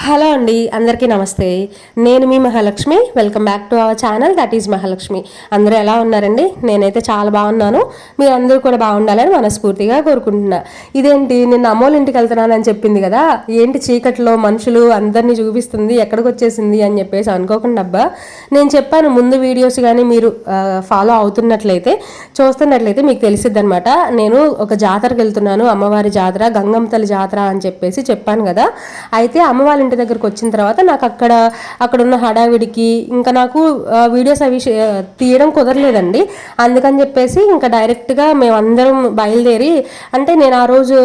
Hello అండి, అందరికీ నమస్తే. నేను మీ Mahalakshmi. Welcome back to our channel, that is Mahalakshmi. అందరూ ఎలా ఉన్నారండి? నేనైతే చాలా బాగున్నాను. మీరు అందరూ కూడా బాగుండాలని మనస్ఫూర్తిగా కోరుకుంటున్నా. ఇదేంటి నిన్న అమ్మోళ్ళ ఇంటికి వెళ్తున్నానని చెప్పింది కదా, ఏంటి చీకట్లో మనుషులు అందరినీ చూపిస్తుంది, ఎక్కడికి వచ్చేసింది అని చెప్పేసి అనుకోకుండా అబ్బా. నేను చెప్పాను ముందు వీడియోస్ కానీ మీరు ఫాలో అవుతున్నట్లయితే చూస్తున్నట్లయితే మీకు తెలిసిద్ది అనమాట. నేను ఒక జాతరకు వెళ్తున్నాను, అమ్మవారి జాతర, గంగమ్మ తల్లి జాతర అని చెప్పేసి చెప్పాను కదా. అయితే అమ్మవారి ఇంటి దగ్గరకు వచ్చిన తర్వాత నాకు అక్కడ ఉన్న హడావిడికి ఇంకా నాకు వీడియోస్ అవి తీయడం కుదరలేదండి. అందుకని చెప్పేసి ఇంకా డైరెక్ట్గా మేమందరం బయలుదేరి, అంటే నేను ఆ రోజు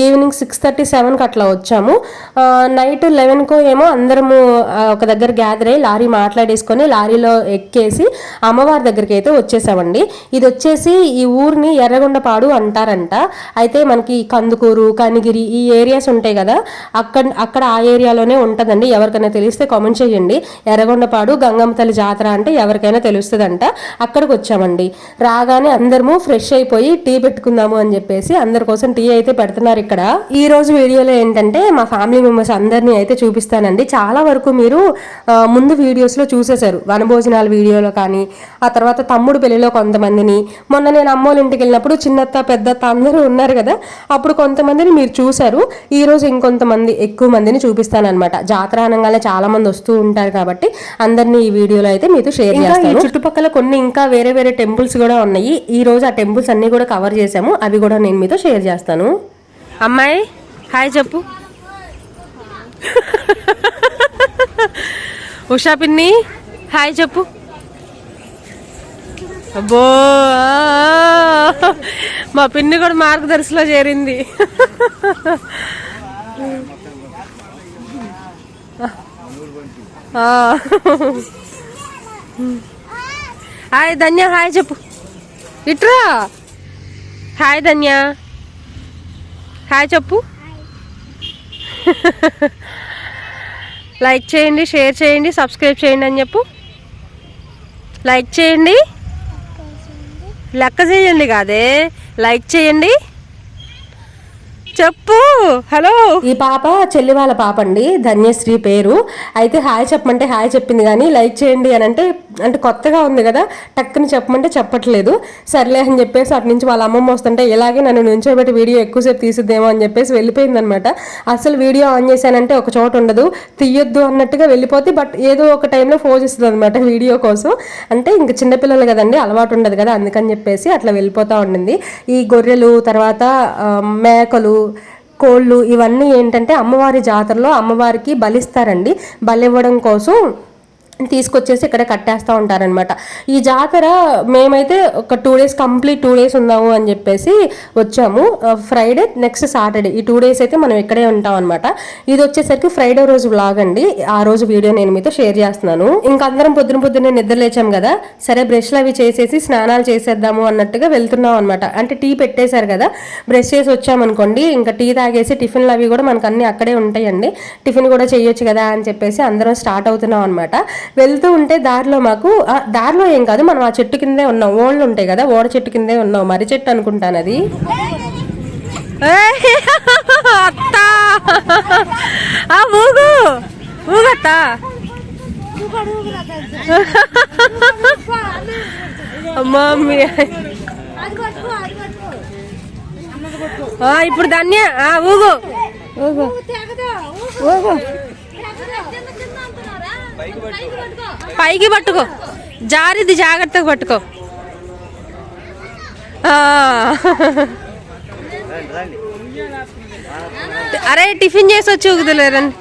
ఈవినింగ్ 6:30, 7కి అట్లా వచ్చాము. నైట్ 11కో ఏమో అందరము ఒక దగ్గర గ్యాదర్ అయ్యి లారీ మాట్లాడేసుకొని లారీలో ఎక్కేసి అమ్మవారి దగ్గరికి అయితే వచ్చేసామండి. ఇది వచ్చేసి ఈ ఊరిని ఎర్రగొండపాడు అంటారంట. అయితే మనకి కందుకూరు, కనిగిరి ఈ ఏరియాస్ ఉంటాయి కదా, అక్కడ ఆ ఏరియాలోనే ఉంటుందండి. ఎవరికైనా తెలిస్తే కామెంట్ చేయండి. ఎర్రగొండపాడు గంగమ్మ తల్లి జాతర అంటే ఎవరికైనా తెలుస్తుందంట. అక్కడికి వచ్చామండి. రాగానే అందరము ఫ్రెష్ అయిపోయి టీ పెట్టుకుందాము అని చెప్పేసి అందరి కోసం టీ అయితే పెడుతున్నారు ఇక్కడ. ఈ రోజు వీడియోలో ఏంటంటే మా ఫ్యామిలీ మెంబర్స్ అందరినీ అయితే చూపిస్తానండి. చాలా వరకు మీరు ముందు వీడియోస్లో చూసేశారు, వనభోజనాల వీడియోలో కానీ, ఆ తర్వాత తమ్ముడు పెళ్లిలో కొంతమందిని, మొన్న నేను అమ్మోళ్ళ ఇంటికి వెళ్ళినప్పుడు చిన్నత్త పెద్దత్త అందరూ ఉన్నారు కదా, అప్పుడు కొంతమందిని మీరు చూశారు. ఈ రోజు ఇంకొంతమంది ఎక్కువ మందిని చూపిస్తానన్నమాట. జాతర అనగానే చాలా మంది వస్తూ ఉంటారు కాబట్టి అందరినీ ఈ వీడియోలో అయితే మీతో షేర్ చేస్తాను. చుట్టుపక్కల కొన్ని ఇంకా వేరే వేరే టెంపుల్స్ కూడా ఉన్నాయి. ఈ రోజు ఆ టెంపుల్స్ అన్ని కూడా కవర్ చేసాము, అవి కూడా నేను మీతో షేర్ చేస్తాను. అమ్మాయి హాయ్ చెప్పు. ఉషా పిన్ని హాయ్ చెప్పు. అబ్బో, మా పిన్ని కూడా మార్గదర్శిలో చేరింది. హాయ్ ధన్య హాయ్ చెప్పు. ఇట్రా హాయ్ ధన్య హాయ్ చెప్పు. లైక్ చేయండి, షేర్ చేయండి, సబ్స్క్రైబ్ చేయండి అని చెప్పు. లైక్ చేయండి, లెక్క చేయండి కాదే, లైక్ చేయండి చెప్పు. హలో, ఈ పాప చెల్లి వాళ్ళ పాప అండి, ధన్యశ్రీ పేరు. అయితే హాయ్ చెప్పమంటే హాయ్ చెప్పింది, కానీ లైక్ చేయండి అని అంటే కొత్తగా ఉంది కదా, టక్కుని చెప్పమంటే చెప్పట్లేదు. సర్లే అని చెప్పేసి అటు నుంచి వాళ్ళ అమ్మమ్మ వస్తుంటే ఇలాగే నన్ను నుంచోబెట్టి వీడియో ఎక్కువసేపు తీసిద్దేమో అని చెప్పేసి వెళ్ళిపోయింది అనమాట. అసలు వీడియో ఆన్ చేశానంటే ఒక చోట ఉండదు, తీయొద్దు అన్నట్టుగా వెళ్ళిపోతే, బట్ ఏదో ఒక టైంలో ఫోజ్ ఇస్తుంది అనమాట వీడియో కోసం. అంటే ఇంక చిన్నపిల్లలు కదండి, అలవాటు ఉండదు కదా, అందుకని చెప్పేసి అట్లా వెళ్ళిపోతూ ఉండింది. ఈ గొర్రెలు, తర్వాత మేకలు, కోళ్ళు, ఇవన్నీ ఏంటంటే అమ్మవారి జాతరలో అమ్మవారికి బలిస్తారండి. బలివ్వడం కోసం తీసుకొచ్చేసి ఇక్కడ కట్టేస్తూ ఉంటారనమాట. ఈ జాతర మేమైతే ఒక 2 days కంప్లీట్ 2 days ఉందాము అని చెప్పేసి వచ్చాము. ఫ్రైడే నెక్స్ట్ సాటర్డే ఈ 2 days అయితే మనం ఇక్కడే ఉంటాం అనమాట. ఇది వచ్చేసరికి ఫ్రైడే రోజు వ్లాగ్ అండి. ఆ రోజు వీడియో నేను మీతో షేర్ చేస్తున్నాను. ఇంకా అందరం పొద్దున్నే నిద్ర లేచాం కదా, సరే బ్రష్లు అవి చేసేసి స్నానాలు చేసేద్దాము అన్నట్టుగా వెళ్తున్నాం అనమాట. అంటే టీ పెట్టేశారు కదా, బ్రష్ చేసి వచ్చామనుకోండి, ఇంకా టీ తాగేసి టిఫిన్లు అవి కూడా మనకు అన్నీ అక్కడే ఉంటాయండి. టిఫిన్ కూడా చేయొచ్చు కదా అని చెప్పేసి అందరం స్టార్ట్ అవుతున్నాం అనమాట. వెళ్తూ ఉంటే దారిలో ఏం కాదు, మనం ఆ చెట్టు కిందే ఉన్నాం. ఓళ్ళు ఉంటాయి కదా, ఓడ చెట్టు కిందే ఉన్నాం. మర్రి చెట్టు అనుకుంటాను అది. అత్తా ఊగు ఊగత్తా. మమ్మీ ఇప్పుడు ధన్య ఊగు ఊగు ఊగు. పైకి పట్టుకో, జారిది జాగ్రత్తగా పట్టుకో. అరే టిఫిన్ చేసి వచ్చి ఊగుదలేరండి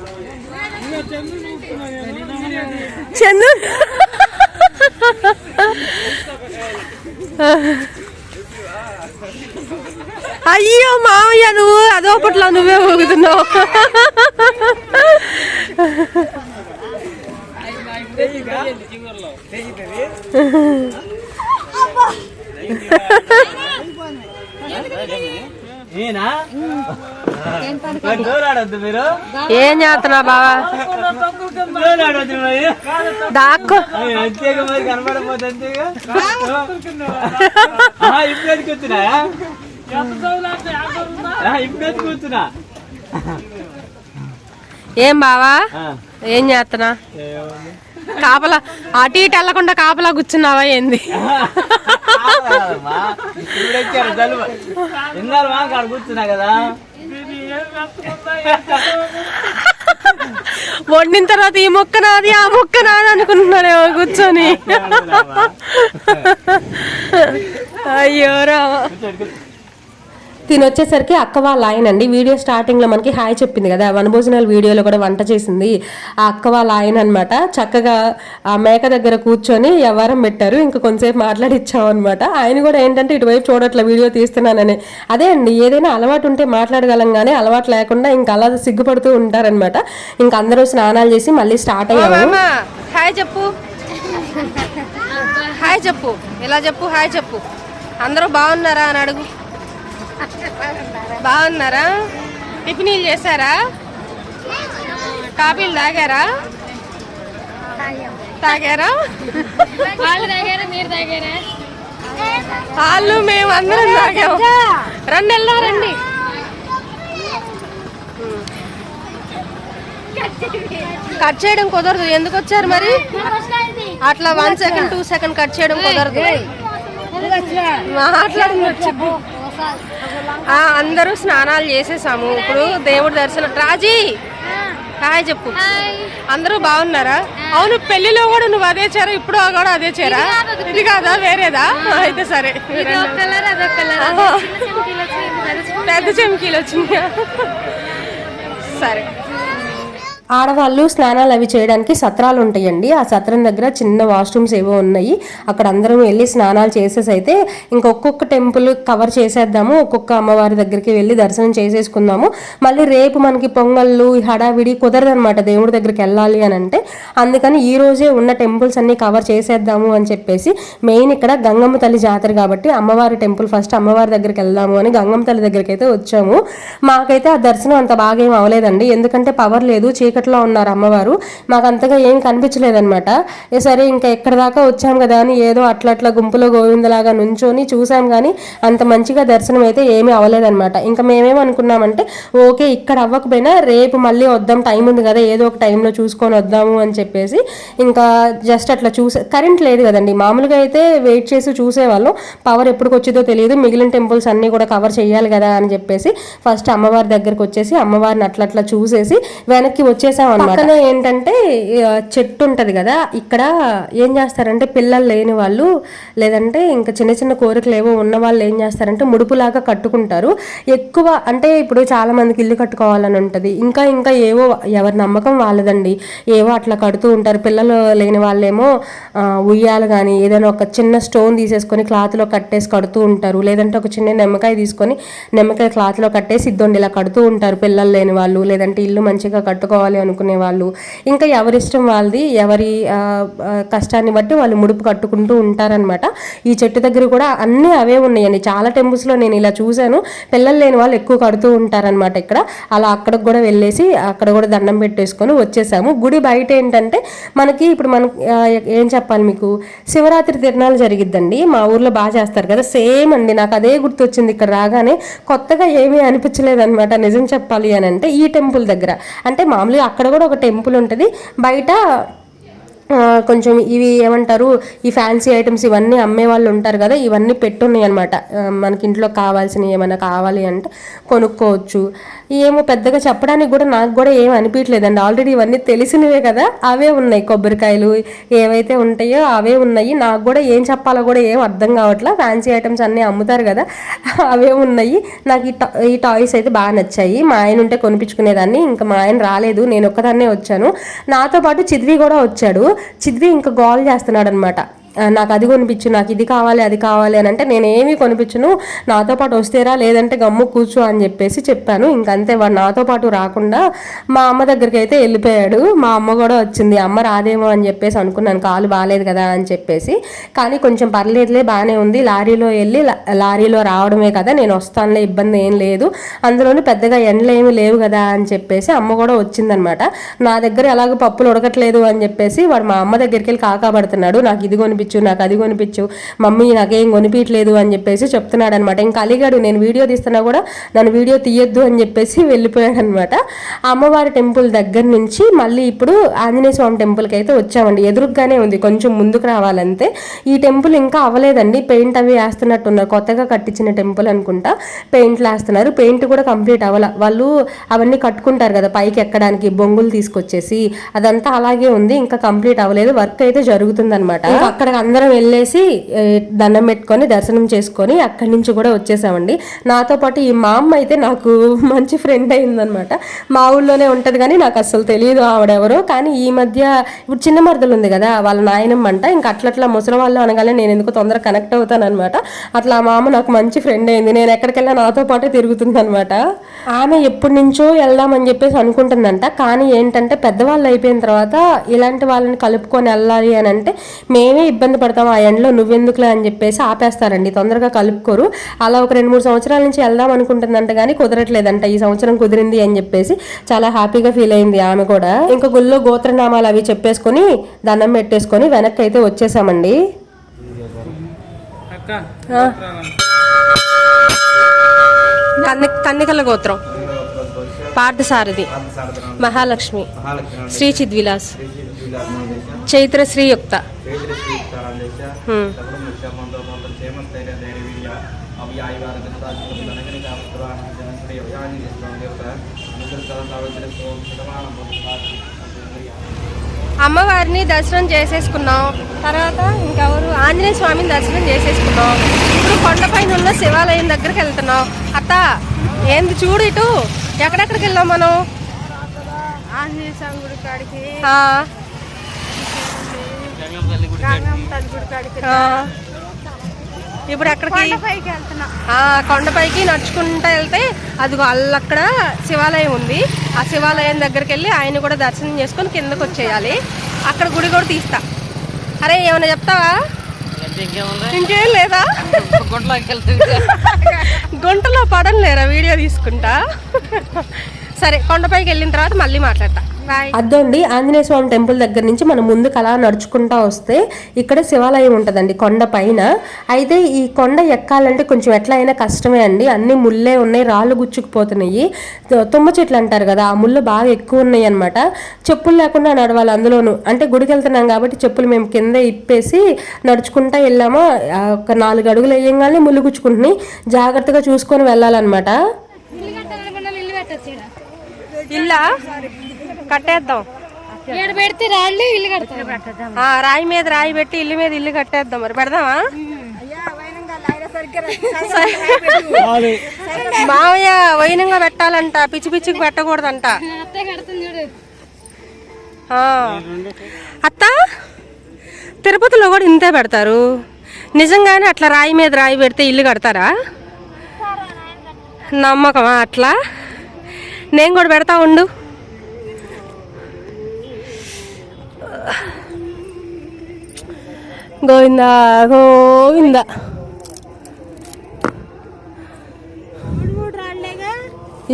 చందు. అయ్యో మావయ్య, నువ్వు అదోపట్లో నువ్వే ఊగుతున్నావు. ఏం చేస్తున్నా బావా, దాక్కో. ఏం బావా ఏం చేస్తున్నా? కాపలా అటు ఇటు వెళ్ళకుండా కాపలా కూర్చున్నావా ఏంది? కూర్చున్నా కదా వండిన తర్వాత ఈ మొక్క నాది ఆ మొక్క నాది అనుకుంటున్నాడేమో కూర్చొని. అయ్యో రామా. తినొచ్చేసరికి అక్క వాళ్ళ ఆయన అండి వీడియో స్టార్టింగ్లో మనకి హాయ్ చెప్పింది కదా, వనభోజనాల వీడియోలో కూడా వంట చేసింది ఆ అక్క వాళ్ళ ఆయన అనమాట. చక్కగా ఆ మేక దగ్గర కూర్చొని వ్యవహారం పెట్టారు. ఇంకా కొంతసేపు మాట్లాడిచ్చామన్నమాట. ఆయన కూడా ఏంటంటే ఇటువైపు చూడట్ల వీడియో తీస్తున్నానని. అదే అండి, ఏదైనా అలవాటు ఉంటే మాట్లాడగలం కానీ అలవాటు లేకుండా ఇంకా అలా సిగ్గుపడుతూ ఉంటారనమాట. ఇంకా అందరూ స్నానాలు చేసి మళ్ళీ స్టార్ట్ అయ్యాము. హాయ్ చెప్పు, హాయ్ చెప్పు, ఇలా చెప్పు, హాయ్ చెప్పు. అందరూ బాగున్నారా అని అడుగు. బాగున్నారా? టిఫినీలు చేశారా? కాఫీలు తాగారా? తాగారా? వాళ్ళు మేము అందరం తాగాము. రండి వెళ్దాం రండి. కట్ చేయడం కుదరదు. ఎందుకు వచ్చారు మరి? అట్లా 1 సెకండ్ 2 సెకండ్ కట్ చేయడం కుదరదు. మాట్లాడుకోవచ్చు. అందరూ స్నానాలు చేసేసాము. ఇప్పుడు దేవుడి దర్శనం. రాజీ హాయ్ చెప్పు. అందరూ బాగున్నారా? అవును, పెళ్లిలో కూడా నువ్వు అదే చేరా, ఇప్పుడు కూడా అదే చేరా? ఇది కాదా వేరేదా? అయితే సరే. పెద్ద చెంకీలు వచ్చినాయా? సరే. ఆడవాళ్ళు స్నానాలు అవి చేయడానికి సత్రాలు ఉంటాయండి. ఆ సత్రం దగ్గర చిన్న వాష్రూమ్స్ ఏవో ఉన్నాయి. అక్కడ అందరం వెళ్ళి స్నానాలు చేసేసి అయితే ఇంకొక్కొక్క టెంపుల్ కవర్ చేసేద్దాము. ఒక్కొక్క అమ్మవారి దగ్గరికి వెళ్ళి దర్శనం చేసేసుకుందాము. మళ్ళీ రేపు మనకి పొంగళ్ళు హడావిడి కుదరదనమాట దేవుడి దగ్గరికి వెళ్ళాలి అని అంటే. అందుకని ఈ రోజే ఉన్న టెంపుల్స్ అన్ని కవర్ చేసేద్దాము అని చెప్పేసి, మెయిన్ ఇక్కడ గంగమ్మ తల్లి జాతర కాబట్టి అమ్మవారి టెంపుల్ ఫస్ట్ అమ్మవారి దగ్గరికి వెళ్దాము అని గంగమ్మ తల్లి దగ్గరికి అయితే వచ్చాము. మాకైతే ఆ దర్శనం అంత బాగా ఏం అవ్వలేదండి, ఎందుకంటే పవర్ లేదు, చీకట్లో ఉన్నారు అమ్మవారు. మాకు అంతగా ఏం కనిపించలేదన్నమాట. సరే ఇంకా ఎక్కడ దాకా వచ్చాం కదా అని ఏదో అట్లా గుంపులో గోవిందలాగా నుంచొని చూసాం, కానీ అంత మంచిగా దర్శనం అయితే ఏమీ అవ్వలేదన్నమాట. ఇంకా మేమేమనుకున్నామంటే ఓకే ఇక్కడ అవ్వకపోయినా రేపు మళ్ళీ వద్దాం, టైం ఉంది కదా, ఏదో ఒక టైంలో చూసుకొని వద్దాము అని చెప్పేసి ఇంకా జస్ట్ అట్లా కరెంట్ లేదు కదండి, మామూలుగా అయితే వెయిట్ చేసి చూసేవాళ్ళం. పవర్ ఎప్పటికి వచ్చిందో తెలియదు, మిగిలిన టెంపుల్స్ అన్నీ కూడా కవర్ చేయాలి కదా అని చెప్పేసి ఫస్ట్ అమ్మవారి దగ్గరకు వచ్చేసి అమ్మవారిని అట్లా చూసేసి వెనక్కి వచ్చేసాం అన్నమాట. పక్కనే ఏంటంటే చెట్టు ఉంటది కదా, ఇక్కడ ఏం చేస్తారంటే పిల్లలు లేని వాళ్ళు లేదంటే ఇంకా చిన్న చిన్న కోరికలు ఏవో ఉన్న వాళ్ళు ఏం చేస్తారంటే ముడుపులాగా కట్టుకుంటారు. ఎక్కువ అంటే ఇప్పుడు చాలా మందికి ఇల్లు కట్టుకోవాలని ఉంటుంది, ఇంకా ఏవో ఎవరి నమ్మకం వాళ్ళదండి, ఏవో అట్లా కడుతూ ఉంటారు. పిల్లలు లేని వాళ్ళేమో ఉయ్యాలు కానీ ఏదైనా ఒక చిన్న స్టోన్ తీసేసుకొని క్లాత్లో కట్టేసి కడుతూ ఉంటారు, లేదంటే ఒక చిన్న నిమ్మకాయ తీసుకొని నిమ్మకాయ క్లాత్లో కట్టేసి ఇద్దండి ఇలా కడుతూ ఉంటారు పిల్లలు లేని వాళ్ళు, లేదంటే ఇల్లు మంచిగా కట్టుకోవాలి అనుకునే వాళ్ళు. ఇంకా ఎవరిష్టం వాళ్ళది, ఎవరి కష్టాన్ని బట్టి వాళ్ళు ముడుపు కట్టుకుంటూ ఉంటారనమాట. ఈ చెట్టు దగ్గర కూడా అన్నీ అవే ఉన్నాయండి. చాలా టెంపుల్స్లో నేను ఇలా చూశాను, పిల్లలు లేని వాళ్ళు ఎక్కువ కడుతూ ఉంటారనమాట ఇక్కడ. అలా అక్కడికి కూడా వెళ్ళేసి అక్కడ కూడా దండం పెట్టేసుకొని వచ్చేసాము. గుడి బయట ఏంటంటే మనకి ఇప్పుడు ఏం చెప్పాలి మీకు, శివరాత్రి తిరణాలు జరిగిద్దండి మా ఊర్లో బాగా చేస్తారు కదా, సేమ్ అండి. నాకు అదే గుర్తొచ్చింది ఇక్కడ రాగానే, కొత్తగా ఏమీ అనిపించలేదు అనమాట నిజం చెప్పాలి అని అంటే. ఈ టెంపుల్ దగ్గర అంటే మామూలుగా అక్కడ కూడా ఒక టెంపుల్ ఉంటుంది, బయట కొంచెం ఇవి ఏమంటారు ఈ ఫ్యాన్సీ ఐటమ్స్ ఇవన్నీ అమ్మే వాళ్ళు ఉంటారు కదా, ఇవన్నీ పెట్టున్నాయి అనమాట. మనకి ఇంట్లో కావాల్సినవి ఏమైనా కావాలి అంటే కొనుక్కోవచ్చు. ఏమో పెద్దగా చెప్పడానికి కూడా నాకు కూడా ఏం అనిపించలేదండి, ఆల్రెడీ ఇవన్నీ తెలిసినవే కదా, అవే ఉన్నాయి. కొబ్బరికాయలు ఏవైతే ఉంటాయో అవే ఉన్నాయి. నాకు కూడా ఏం చెప్పాలో కూడా ఏం అర్థం కావట్లా, ఫ్యాన్సీ ఐటమ్స్ అన్నీ అమ్ముతారు కదా అవే ఉన్నాయి. నాకు ఈ టాయ్స్ అయితే బాగా నచ్చాయి. మా ఆయన ఉంటే కొనిపించుకునేదాన్ని, ఇంకా మా ఆయన రాలేదు, నేను ఒక్కదాన్నే వచ్చాను. నాతో పాటు చిద్వి కూడా వచ్చాడు. చిద్వి ఇంకా గోల్ చేస్తున్నాడు అనమాట, నాకు అది కొనిపించు, నాకు ఇది కావాలి అది కావాలి అని అంటే నేనేమీ కొనిపించను, నాతో పాటు వస్తేరా లేదంటే గమ్ము కూర్చో అని చెప్పేసి చెప్పాను. ఇంకంతే, వాడు నాతో పాటు రాకుండా మా అమ్మ దగ్గరికి అయితే వెళ్ళిపోయాడు. మా అమ్మ కూడా వచ్చింది, అమ్మ రాదేమో అని చెప్పేసి అనుకున్నాను, కాలు బాగాలేదు కదా అని చెప్పేసి. కానీ కొంచెం పర్లేదులే బాగానే ఉంది, లారీలో వెళ్ళి లారీలో రావడమే కదా, నేను వస్తానులే ఇబ్బంది ఏం లేదు, అందులోని పెద్దగా ఎండలు ఏమి లేవు కదా అని చెప్పేసి అమ్మ కూడా వచ్చిందనమాట. నా దగ్గర ఎలాగో పప్పులు ఉడకట్లేదు అని చెప్పేసి వాడు మా అమ్మ దగ్గరికి వెళ్ళి కాకాబడుతున్నాడు, నాకు ఇది కొనిపించు నాకు అది కొనిపించు, మమ్మీ నాకేం కొనిపించలేదు అని చెప్పేసి చెప్తున్నాడు అనమాట. ఇంకా అలిగాడు, నేను వీడియో తీస్తున్నా కూడా నన్ను వీడియో తీయొద్దు అని చెప్పేసి వెళ్ళిపోయాడు అనమాట. అమ్మవారి టెంపుల్ దగ్గర నుంచి మళ్ళీ ఇప్పుడు ఆంజనేయ స్వామి టెంపుల్కి అయితే వచ్చామండి. ఎదురుగానే ఉంది, కొంచెం ముందుకు రావాలంతే. ఈ టెంపుల్ ఇంకా అవ్వలేదండి, పెయింట్ అవి వేస్తున్నట్టున్నారు. కొత్తగా కట్టించిన టెంపుల్ అనుకుంటా, పెయింట్లు వేస్తున్నారు. పెయింట్ కూడా కంప్లీట్ అవ్వాల, వాళ్ళు అవన్నీ కట్టుకుంటారు కదా పైకి ఎక్కడానికి బొంగులు తీసుకొచ్చేసి, అదంతా అలాగే ఉంది, ఇంకా కంప్లీట్ అవ్వలేదు. వర్క్ అయితే జరుగుతుంది అనమాట. అక్కడికి అందరం వెళ్ళేసి దండం పెట్టుకొని దర్శనం చేసుకొని అక్కడి నుంచి కూడా వచ్చేసామండి. నాతో పాటు ఈ మా అమ్మ అయితే నాకు మంచి ఫ్రెండ్ అయిందనమాట. మా ఊళ్ళోనే ఉంటది కానీ నాకు అసలు తెలియదు ఆవిడెవరో. కానీ ఈ మధ్య ఇప్పుడు చిన్న మరదలు ఉంది కదా, వాళ్ళ నాయనమ్మ అంట. ఇంకా అట్లా ముసలి వాళ్ళు అనగానే నేను ఎందుకు తొందరగా కనెక్ట్ అవుతాను అనమాట. అట్లా మా అమ్మ నాకు మంచి ఫ్రెండ్ అయింది, నేను ఎక్కడికెళ్ళా నాతో పాటే తిరుగుతుంది అనమాట. ఆమె ఎప్పటి నుంచో వెళ్దామని చెప్పేసి అనుకుంటుందంట. కానీ ఏంటంటే పెద్దవాళ్ళు అయిపోయిన తర్వాత ఇలాంటి వాళ్ళని కలుపుకొని వెళ్ళాలి అని అంటే మేమే ఇబ్బంది పడతాం, ఆ ఎండలో నువ్వెందుకులే అని చెప్పేసి ఆపేస్తారండి, తొందరగా కలుపుకోరు. అలా ఒక 2-3 సంవత్సరాల నుంచి వెళ్దాం అనుకుంటుందంట కానీ కుదరట్లేదంట. ఈ సంవత్సరం కుదిరింది అని చెప్పేసి చాలా హ్యాపీగా ఫీల్ అయింది ఆమె కూడా. ఇంకా గుళ్ళో గోత్రనామాలు అవి చెప్పేసుకొని దండం పెట్టేసుకొని వెనక్కి అయితే వచ్చేసామండి. కన్నికల గోత్రం, పార్థసారథి, మహాలక్ష్మి, శ్రీ చిద్విలాస్, చైత్ర శ్రీయుక్త. అమ్మవారిని దర్శనం చేసేసుకున్నాం. తర్వాత ఇంకెవరు ఆంజనేయ స్వామిని దర్శనం చేసేసుకున్నాం. ఇప్పుడు కొండపైన ఉన్న శివాలయం దగ్గరికి వెళ్తున్నాం. అత్త ఏంది చూడు ఇటు, ఎక్కడెక్కడికి వెళ్ళాం మనం? ఆంజనేయ స్వామి గుడి కాడికి, ఇప్పుడు ఎక్కడికి? కొండపైకి వెళ్తున్నాం. కొండపైకి నడుచుకుంటూ వెళ్తే అదిగో అక్కడ శివాలయం ఉంది. ఆ శివాలయం దగ్గరికి వెళ్ళి ఆయన కూడా దర్శనం చేసుకొని కిందకు వచ్చేయాలి. అక్కడ గుడి కూడా తీస్తా. అరే ఏమైనా చెప్తావా? ఇంకేం లేదా? గుంటలో పడలేరా వీడియో తీసుకుంటా? సరే, కొండపైకి వెళ్ళిన తర్వాత మళ్ళీ మాట్లాడతా. అద్దండి, ఆంజనేయ స్వామి టెంపుల్ దగ్గర నుంచి మనం ముందుకు అలా నడుచుకుంటా వస్తే ఇక్కడ శివాలయం ఉంటుందండి కొండ పైన. అయితే ఈ కొండ ఎక్కాలంటే కొంచెం ఎట్లా అయినా కష్టమే అండి, అన్ని ముళ్ళే ఉన్నాయి, రాళ్ళు గుచ్చుకుపోతున్నాయి. తుమ్మ చెట్లు అంటారు కదా, ఆ ముళ్ళు బాగా ఎక్కువ ఉన్నాయి అనమాట. చెప్పులు లేకుండా నడవాలి అందులోను. అంటే గుడికి వెళ్తున్నాం కాబట్టి చెప్పులు మేము కింద ఇప్పేసి నడుచుకుంటా వెళ్ళామో, ఒక 4 అడుగులు వేయంగానే ముళ్ళు గుచ్చుకుంటున్నాయి. జాగ్రత్తగా చూసుకొని వెళ్ళాలన్నమాట. ఇల్లా కట్టేద్దాం, పెడితే రాళ్ళు ఇల్లు కడతాం. రాయి మీద రాయి పెట్టి ఇల్లు మీద ఇల్లు కట్టేద్దాం. మరి పెడదామా? మావయ్య వైనంగా పెట్టాలంట, పిచ్చి పిచ్చికి పెట్టకూడదంట. అత్త తిరుపతిలో కూడా ఇంతే పెడతారు. నిజంగానే అట్లా రాయి మీద రాయి పెడితే ఇల్లు కడతారా? నమ్మకమా అట్లా? నేను కూడా పెడతా ఉండు. గోవిందా గోవిందా.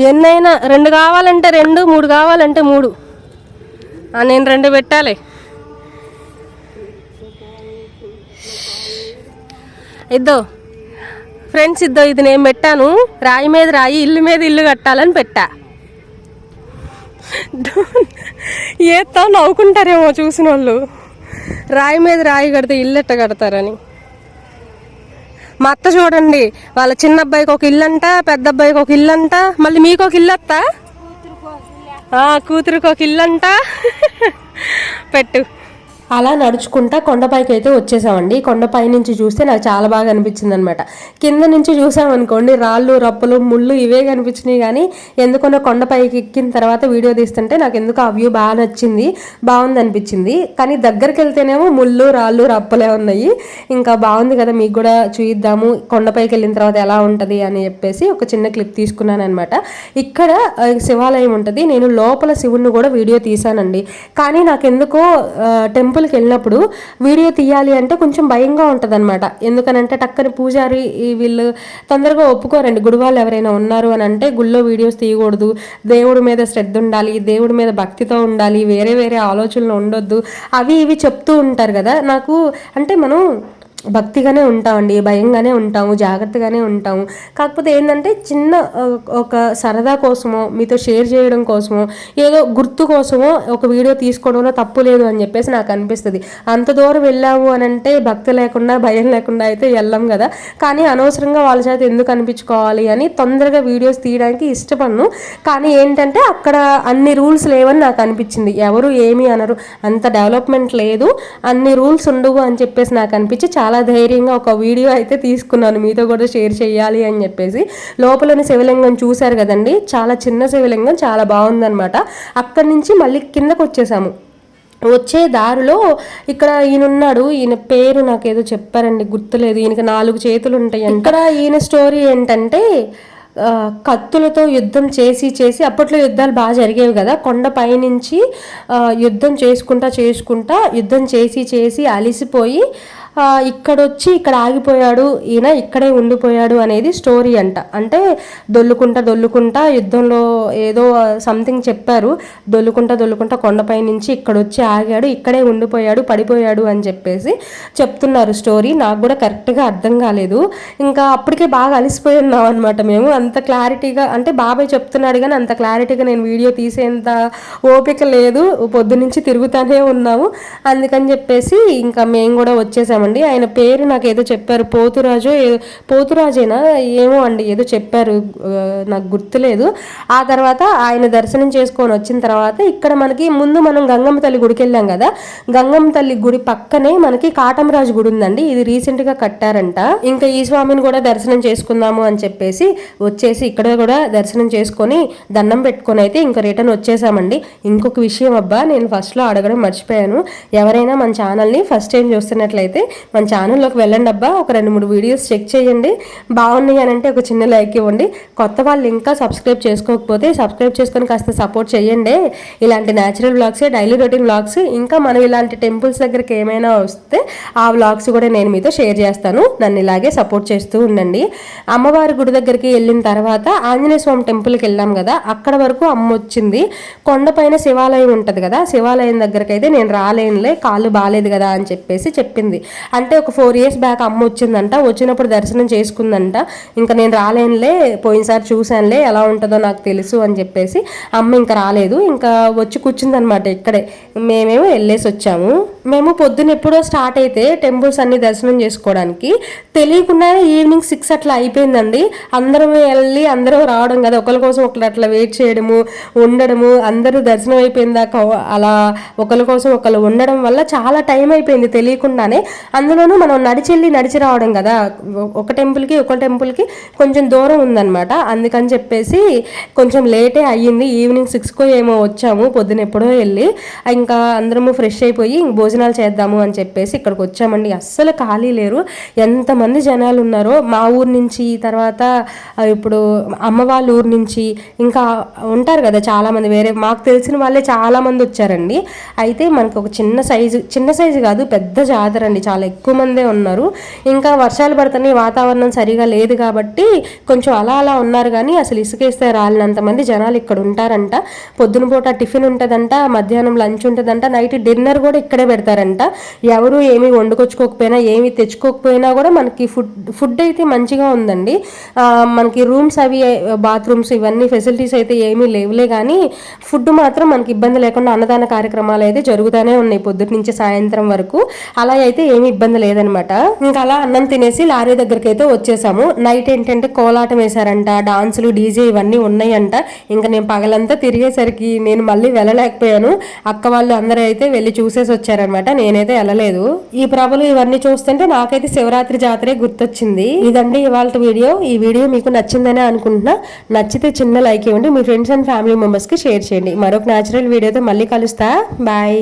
ఎన్నైనా 2 కావాలంటే 2, 3 కావాలంటే 3. నేను 2 పెట్టాలి. ఇద్దో ఫ్రెండ్స్, ఇది నేను పెట్టాను. రాయి మీద రాయి ఇల్లు మీద ఇల్లు కట్టాలని పెట్టా. ఏతో నవ్వుకుంటారేమో చూసిన వాళ్ళు, రాయి మీద రాయి కడితే ఇల్లు ఎట్ట కడతారని. మా అత్త చూడండి, వాళ్ళ చిన్న అబ్బాయికి ఒక ఇల్లు అంట, పెద్ద అబ్బాయికి ఒక ఇల్లు అంట, మళ్ళీ మీకు ఒక ఇల్లు అత్త, కూతురుకి ఒక ఇల్లు అంట. పెట్టు. అలా నడుచుకుంటా కొండపైకి అయితే వచ్చేసామండి. కొండపై నుంచి చూస్తే నాకు చాలా బాగా అనిపించింది అనమాట. కింద నుంచి చూసామనుకోండి రాళ్ళు రప్పలు ముళ్ళు ఇవే కనిపించినాయి. కానీ ఎందుకన్నా కొండపైకి ఎక్కిన తర్వాత వీడియో తీస్తుంటే నాకు ఎందుకు ఆ వ్యూ బాగా నచ్చింది, బాగుంది అనిపించింది. కానీ దగ్గరికి వెళ్తేనేమో ముళ్ళు రాళ్ళు రప్పలే ఉన్నాయి. ఇంకా బాగుంది కదా, మీకు కూడా చూయిద్దాము కొండపైకి వెళ్ళిన తర్వాత ఎలా ఉంటుంది అని చెప్పేసి ఒక చిన్న క్లిప్ తీసుకున్నాను అనమాట. ఇక్కడ శివాలయం ఉంటుంది. నేను లోపల శివుణ్ణి కూడా వీడియో తీసానండి. కానీ నాకెందుకో టెంపుల్ టెంపుల్కి వెళ్ళినప్పుడు వీడియో తీయాలి అంటే కొంచెం భయంగా ఉంటుంది అనమాట. ఎందుకనంటే టక్కని పూజారి వీళ్ళు తొందరగా ఒప్పుకోరండి. గుడి వాళ్ళు ఎవరైనా ఉన్నారు అని అంటే గుళ్ళో వీడియోస్ తీయకూడదు, దేవుడి మీద శ్రద్ధ ఉండాలి, దేవుడి మీద భక్తితో ఉండాలి, వేరే వేరే ఆలోచనలు ఉండొద్దు, అవి ఇవి చెప్తూ ఉంటారు కదా. నాకు అంటే మనం భక్తిగానే ఉంటామండి, భయంగానే ఉంటాము, జాగ్రత్తగానే ఉంటాము. కాకపోతే ఏంటంటే చిన్న ఒక సరదా కోసమో మీతో షేర్ చేయడం కోసమో ఏదో గుర్తు కోసమో ఒక వీడియో తీసుకోవడంలో తప్పు లేదు అని చెప్పేసి నాకు అనిపిస్తుంది. అంత దూరం వెళ్ళాము అని అంటే భక్తి లేకుండా భయం లేకుండా అయితే వెళ్ళాం కదా. కానీ అనవసరంగా వాళ్ళ చేత ఎందుకు అనిపించుకోవాలి అని తొందరగా వీడియోస్ తీయడానికి ఇష్టపడను. కానీ ఏంటంటే అక్కడ అన్ని రూల్స్ లేవని నాకు అనిపించింది. ఎవరు ఏమీ అనరు, అంత డెవలప్మెంట్ లేదు, అన్ని రూల్స్ ఉండవు అని చెప్పేసి నాకు అనిపించి చాలా ధైర్యంగా ఒక వీడియో అయితే తీసుకున్నాను, మీతో కూడా షేర్ చేయాలి అని చెప్పేసి. లోపలని శివలింగం చూశారు కదండి, చాలా చిన్న శివలింగం, చాలా బాగుందనమాట. అక్కడి నుంచి మళ్ళీ కిందకు వచ్చేసాము. వచ్చే దారిలో ఇక్కడ ఈయనున్నాడు, ఈయన పేరు నాకేదో చెప్పారండి, గుర్తులేదు. ఈయనకి 4 చేతులు ఉంటాయి. ఇక్కడ ఈయన స్టోరీ ఏంటంటే కత్తులతో యుద్ధం చేసి అప్పట్లో యుద్ధాలు బాగా జరిగేవి కదా, కొండపై నుంచి యుద్ధం చేసుకుంటా యుద్ధం చేసి అలిసిపోయి ఇక్కడొచ్చి ఇక్కడ ఆగిపోయాడు, ఈయన ఇక్కడే ఉండిపోయాడు అనేది స్టోరీ అంట. అంటే దొల్లుకుంటా యుద్ధంలో ఏదో సంథింగ్ చెప్పారు, దొల్లుకుంటా కొండపై నుంచి ఇక్కడొచ్చి ఆగాడు, ఇక్కడే ఉండిపోయాడు, పడిపోయాడు అని చెప్పేసి చెప్తున్నారు స్టోరీ. నాకు కూడా కరెక్ట్గా అర్థం కాలేదు. ఇంకా అప్పటికే బాగా అలిసిపోయి ఉన్నాం అనమాట మేము. అంత క్లారిటీగా అంటే బాబాయ్ చెప్తున్నాడు కానీ అంత క్లారిటీగా నేను వీడియో తీసేంత ఓపిక లేదు, పొద్దునుంచి తిరుగుతానే ఉన్నాము. అందుకని చెప్పేసి ఇంకా మేము కూడా వచ్చేసాము. ఆయన పేరు నాకు ఏదో చెప్పారు, పోతురాజేనా ఏమో అండి, ఏదో చెప్పారు, నాకు గుర్తులేదు. ఆ తర్వాత ఆయన దర్శనం చేసుకొని వచ్చిన తర్వాత ఇక్కడ మనకి ముందు మనం గంగమ్మ తల్లి గుడికి వెళ్ళాం కదా, గంగమ్మ తల్లి గుడి పక్కనే మనకి కాటమరాజు గుడి ఉందండి. ఇది రీసెంట్గా కట్టారంట. ఇంకా ఈ స్వామిని కూడా దర్శనం చేసుకుందాము అని చెప్పేసి వచ్చేసి ఇక్కడ కూడా దర్శనం చేసుకొని దండం పెట్టుకొని అయితే ఇంకా రిటర్న్ వచ్చేసామండి. ఇంకొక విషయం అబ్బా, నేను ఫస్ట్లో అడగడం మర్చిపోయాను. ఎవరైనా మన ఛానల్ని ఫస్ట్ టైం చూస్తున్నట్లయితే మన ఛానల్లోకి వెళ్ళండి అబ్బా, ఒక 2-3 వీడియోస్ చెక్ చేయండి, బాగున్నాయి అని అంటే ఒక చిన్న లైక్ ఇవ్వండి. కొత్త వాళ్ళు ఇంకా సబ్స్క్రైబ్ చేసుకోకపోతే సబ్స్క్రైబ్ చేసుకొని కాస్త సపోర్ట్ చేయండి. ఇలాంటి న్యాచురల్ వ్లాగ్సే, డైలీ రొటీన్ వ్లాగ్స్, ఇంకా మనం ఇలాంటి టెంపుల్స్ దగ్గరికి ఏమైనా వస్తే ఆ వ్లాగ్స్ కూడా నేను మీతో షేర్ చేస్తాను. నన్ను ఇలాగే సపోర్ట్ చేస్తూ ఉండండి. అమ్మవారి గుడి దగ్గరికి వెళ్ళిన తర్వాత ఆంజనేయ స్వామి టెంపుల్కి వెళ్ళాం కదా, అక్కడ వరకు అమ్మ వచ్చింది. కొండపైన శివాలయం ఉంటుంది కదా, శివాలయం దగ్గరికి అయితే నేను రాలేనులే, కాళ్ళు బాగాలేదు కదా అని చెప్పేసి చెప్పింది. అంటే ఒక 4 years బ్యాక్ అమ్మ వచ్చిందంట, వచ్చినప్పుడు దర్శనం చేసుకుందంట. ఇంకా నేను రాలేనులే, పోయినసారి చూశానులే ఎలా ఉంటుందో నాకు తెలుసు అని చెప్పేసి అమ్మ ఇంకా రాలేదు, ఇంకా వచ్చి కూర్చుందనమాట ఇక్కడే. మేమేమో వెళ్ళేసి వచ్చాము. మేము పొద్దున ఎప్పుడో స్టార్ట్ అయితే టెంపుల్స్ అన్ని దర్శనం చేసుకోవడానికి తెలియకుండానే ఈవినింగ్ 6 అట్లా అయిపోయిందండి. అందరం వెళ్ళి అందరం రావడం కదా, ఒకరి కోసం ఒకరు అట్లా వెయిట్ చేయడము, ఉండడము, అందరూ దర్శనం అయిపోయిందాక అలా ఒకరి కోసం ఒకరు ఉండడం వల్ల చాలా టైం అయిపోయింది తెలియకుండానే. అందులోనూ మనం నడిచి రావడం కదా, ఒక టెంపుల్కి కొంచెం దూరం ఉందన్నమాట. అందుకని చెప్పేసి కొంచెం లేటే అయ్యింది. ఈవినింగ్ 6కో ఏమో వచ్చాము, పొద్దున ఎప్పుడో వెళ్ళి. ఇంకా అందరము ఫ్రెష్ అయిపోయి భోజనాలు చేద్దాము అని చెప్పేసి ఇక్కడికి వచ్చామండి. అస్సలు ఖాళీ లేరు, ఎంతమంది జనాలు ఉన్నారో. మా ఊరు నుంచి, తర్వాత ఇప్పుడు అమ్మ వాళ్ళ ఊరు నుంచి ఇంకా ఉంటారు కదా చాలామంది, వేరే మాకు తెలిసిన వాళ్ళే చాలామంది వచ్చారండి. అయితే మనకు ఒక చిన్న సైజు కాదు, పెద్ద జాతర అండి, చాలా ఎక్కువ మందే ఉన్నారు. ఇంకా వర్షాలు పడుతున్నాయి, వాతావరణం సరిగా లేదు కాబట్టి కొంచెం అలా ఉన్నారు. కానీ అసలు ఇసుకేస్తే రాలినంత మంది జనాలు ఇక్కడ ఉంటారంట. పొద్దున పూట టిఫిన్ ఉంటుందంట, మధ్యాహ్నం లంచ్ ఉంటుందంట, నైట్ డిన్నర్ కూడా ఇక్కడే పెడతారంట. ఎవరు ఏమీ వండుకొచ్చుకోకపోయినా, ఏమీ తెచ్చుకోకపోయినా కూడా మనకి ఫుడ్ అయితే మంచిగా ఉందండి. మనకి రూమ్స్ అవి బాత్రూమ్స్ ఇవన్నీ ఫెసిలిటీస్ అయితే ఏమీ లేవులే, కానీ ఫుడ్ మాత్రం మనకి ఇబ్బంది లేకుండా అన్నదాన కార్యక్రమాలు అయితే జరుగుతూనే ఉన్నాయి పొద్దుటి నుంచి సాయంత్రం వరకు. అలా అయితే ఏమీ ఇబ్బంది లేదనమాట. ఇంకా అలా అన్నం తినేసి లారీ దగ్గరికి అయితే వచ్చేసాము. నైట్ ఏంటంటే కోలాటం వేశారంట, డాన్సులు, డీజే ఇవన్నీ ఉన్నాయంట. ఇంకా నేను పగలంతా తిరిగేసరికి నేను మళ్ళీ వెళ్ళలేకపోయాను. అక్క వాళ్ళు అందరూ అయితే వెళ్ళి చూసేసి వచ్చారనమాట, నేనైతే వెళ్ళలేదు. ఈ ప్రభలు ఇవన్నీ చూస్తుంటే నాకైతే శివరాత్రి జాతరే గుర్తొచ్చింది. ఇదండి ఇవాళ వీడియో. ఈ వీడియో మీకు నచ్చిందనే అనుకుంటున్నా. నచ్చితే చిన్న లైక్ ఇవ్వండి, మీ ఫ్రెండ్స్ అండ్ ఫ్యామిలీ మెంబర్స్కి షేర్ చేయండి. మరొక న్యాచురల్ వీడియోతో మళ్ళీ కలుస్తా. బాయ్.